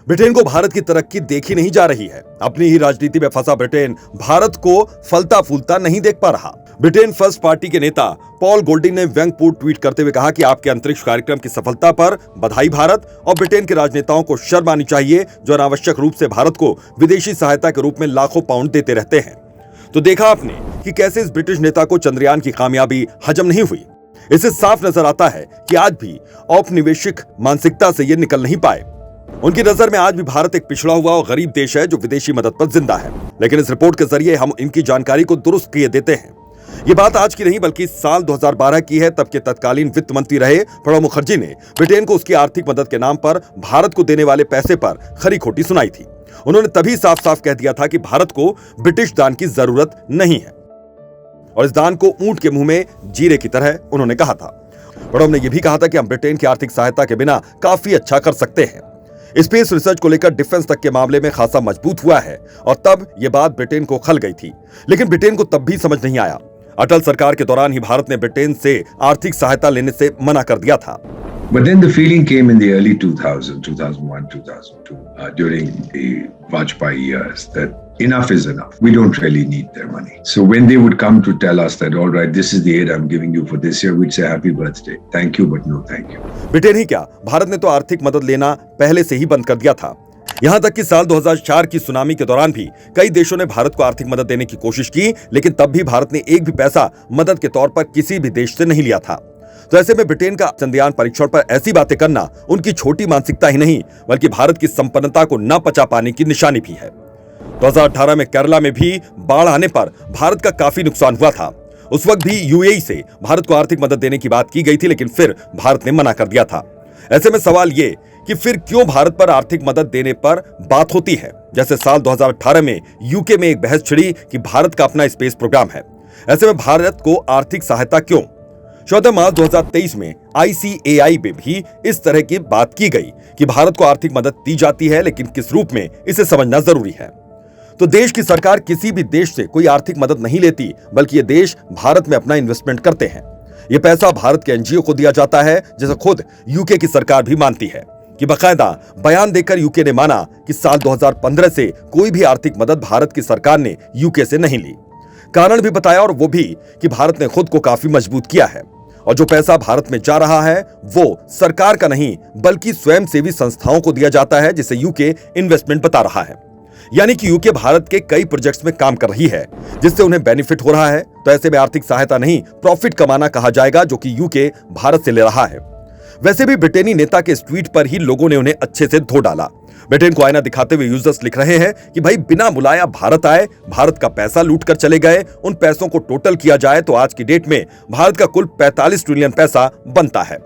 Britain को भारत की तरक्की देखी नहीं जा रही है। अपनी ही राजनीति में फंसा ब्रिटेन भारत को फलता फूलता नहीं देख पा रहा। ब्रिटेन फर्स्ट पार्टी के नेता पॉल गोल्डिंग ने व्यंग्यपूर्ण ट्वीट करते हुए कहा कि आपके अंतरिक्ष कार्यक्रम की सफलता पर बधाई भारत, और ब्रिटेन के राजनेताओं को शर्म आनी चाहिए जो अनावश्यक रूप से भारत को विदेशी सहायता के रूप में लाखों पाउंड देते रहते हैं। तो देखा आपने कि कैसे इस ब्रिटिश नेता को चंद्रयान की कामयाबी हजम नहीं हुई। इससे साफ नजर आता है कि आज भी औपनिवेशिक मानसिकता से ये निकल नहीं पाए। उनकी नजर में आज भी भारत एक पिछड़ा हुआ और गरीब देश है जो विदेशी मदद पर जिंदा है। लेकिन इस रिपोर्ट के जरिए हम इनकी जानकारी को दुरुस्त किए देते हैं। ये बात आज की नहीं बल्कि साल 2012 की है। तब के तत्कालीन वित्त मंत्री रहे प्रणब मुखर्जी ने ब्रिटेन को उसकी आर्थिक मदद के नाम पर भारत को देने वाले पैसे पर खरी खोटी सुनाई थी। उन्होंने तभी साफ साफ कह दिया था कि भारत को ब्रिटिश दान की जरूरत नहीं है, और इस दान को ऊंट के मुंह में जीरे की तरह उन्होंने कहा था। प्रणब ने यह भी कहा था कि हम ब्रिटेन की आर्थिक सहायता के बिना काफी अच्छा कर सकते हैं। स्पेस रिसर्च को लेकर डिफेंस तक के मामले में खासा मजबूत हुआ है, और तब यह बात ब्रिटेन को खल गई थी। लेकिन ब्रिटेन को तब भी समझ नहीं आया। अटल सरकार के दौरान ही भारत ने ब्रिटेन से आर्थिक सहायता लेने से मना कर दिया था। But then the feeling came in the early 2000, 2001, 2002, during the Vajpayee years, that enough is enough. We don't really need their money. So when they would come to tell us that, all right, this is the aid I'm giving you for this year, we'd say happy birthday. Thank you, but no thank you. Britain ही क्या, भारत ने तो आर्थिक मदद लेना पहले से ही बंद कर दिया था। यहां तक कि साल 2004 की सुनामी के दौरान भी कई देशों ने भारत को आर्थिक मदद देने की कोशिश की, लेकिन तब भी भारत ने एक भी पैसा मदद के तौर पर किसी भी देश से नहीं लिया था। तो ऐसे में ब्रिटेन का चंद्रयान परीक्षण पर ऐसी बातें करना उनकी छोटी मानसिकता ही नहीं बल्कि भारत की संपन्नता को न पचा पाने की निशानी भी है। 2018 में केरला में भी बाढ़ आने पर भारत का काफी नुकसान हुआ था। उस वक्त भी यूएई से भारत को आर्थिक मदद देने की बात की गई थी, लेकिन फिर भारत ने मना कर दिया था। ऐसे में सवाल ये कि फिर क्यों भारत पर आर्थिक मदद देने पर बात होती है। जैसे साल 2018 में यूके में एक बहस छिड़ी कि भारत का अपना स्पेस प्रोग्राम है। ऐसे में भारत को आर्थिक सहायता क्यों? 14 मार्च 2023 में ICAI में भी इस तरह की बात की गई कि भारत को आर्थिक मदद दी जाती है, लेकिन किस रूप में, इसे समझना जरूरी है। तो देश की सरकार किसी भी देश से कोई आर्थिक मदद नहीं लेती, बल्कि ये देश भारत में अपना इन्वेस्टमेंट करते हैं। ये पैसा भारत के NGO को दिया जाता है, जैसे खुद यूके की सरकार भी मानती है कि बकायदा बयान देकर यूके ने माना कि साल 2015 से कोई भी आर्थिक मदद भारत की सरकार ने यूके से नहीं ली। कारण भी बताया, और वो भी कि भारत ने खुद को काफी मजबूत किया है, और जो पैसा भारत में जा रहा है वो सरकार का नहीं बल्कि स्वयंसेवी संस्थाओं को दिया जाता है, जिसे यूके इन्वेस्टमेंट बता रहा है। यानी कि यूके भारत के कई प्रोजेक्ट्स में काम कर रही है, जिससे उन्हें बेनिफिट हो रहा है। तो ऐसे में आर्थिक सहायता नहीं, प्रॉफिट कमाना कहा जाएगा, जो कि यूके भारत से ले रहा है। वैसे भी ब्रिटेनी नेता के इस ट्वीट पर ही लोगों ने उन्हें अच्छे से धो डाला। ब्रिटेन को आईना दिखाते हुए यूजर्स लिख रहे हैं कि भाई बिना बुलाया भारत आए, भारत का पैसा लूट कर चले गए। उन पैसों को टोटल किया जाए तो आज की डेट में भारत का कुल 45 ट्रिलियन पैसा बनता है।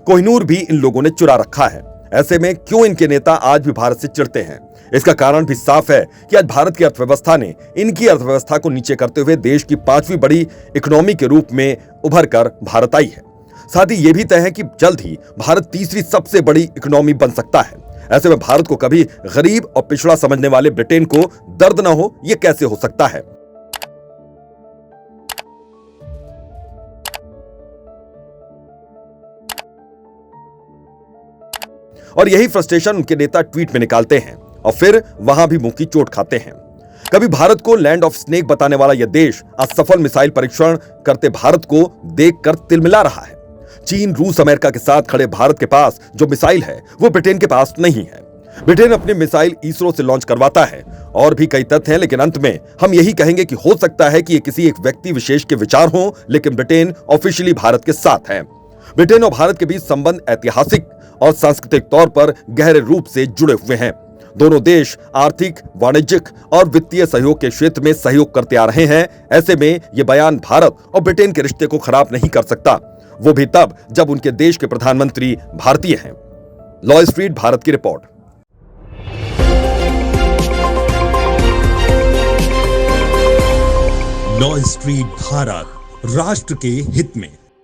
कोहिनूर भी इन लोगों ने चुरा रखा है। ऐसे में क्यों इनके नेता आज भी भारत से चिढ़ते हैं? इसका कारण भी साफ है कि आज भारत की अर्थव्यवस्था ने इनकी अर्थव्यवस्था को नीचे करते हुए देश की 5वीं बड़ी इकोनॉमी के रूप में उभर कर भारत आई है। साथ ही ये भी तय है कि जल्द ही भारत तीसरी सबसे बड़ी इकोनॉमी बन सकता है। ऐसे में भारत को कभी गरीब और पिछड़ा समझने वाले ब्रिटेन को दर्द न हो, यह कैसे हो सकता है? और यही फ्रस्ट्रेशन उनके नेता ट्वीट में निकालते हैं, और फिर वहां भी मुंह की चोट खाते हैं। कभी भारत को लैंड ऑफ स्नेक बताने वाला यह देश आज सफल मिसाइल परीक्षण करते भारत को देखकर तिलमिला रहा है। चीन, रूस, अमेरिका के साथ खड़े भारत के पास जो मिसाइल है वो ब्रिटेन के पास नहीं है। ब्रिटेन अपनी मिसाइल इसरो से लॉन्च करवाता है। और भी कई तथ्य हैं, लेकिन अंत में हम यही कहेंगे कि हो सकता है कि ये किसी एक व्यक्ति विशेष के विचार हों, लेकिन ब्रिटेन ऑफिशियली भारत के साथ है। ब्रिटेन और भारत के बीच संबंध ऐतिहासिक और सांस्कृतिक तौर पर गहरे रूप से जुड़े हुए हैं। दोनों देश आर्थिक, वाणिज्यिक और वित्तीय सहयोग के क्षेत्र में सहयोग करते आ रहे हैं। ऐसे में यह बयान भारत और ब्रिटेन के रिश्ते को खराब नहीं कर सकता, वो भी तब जब उनके देश के प्रधानमंत्री भारतीय हैं। लॉ स्ट्रीट भारत की रिपोर्ट। लॉ स्ट्रीट भारत, राष्ट्र के हित में।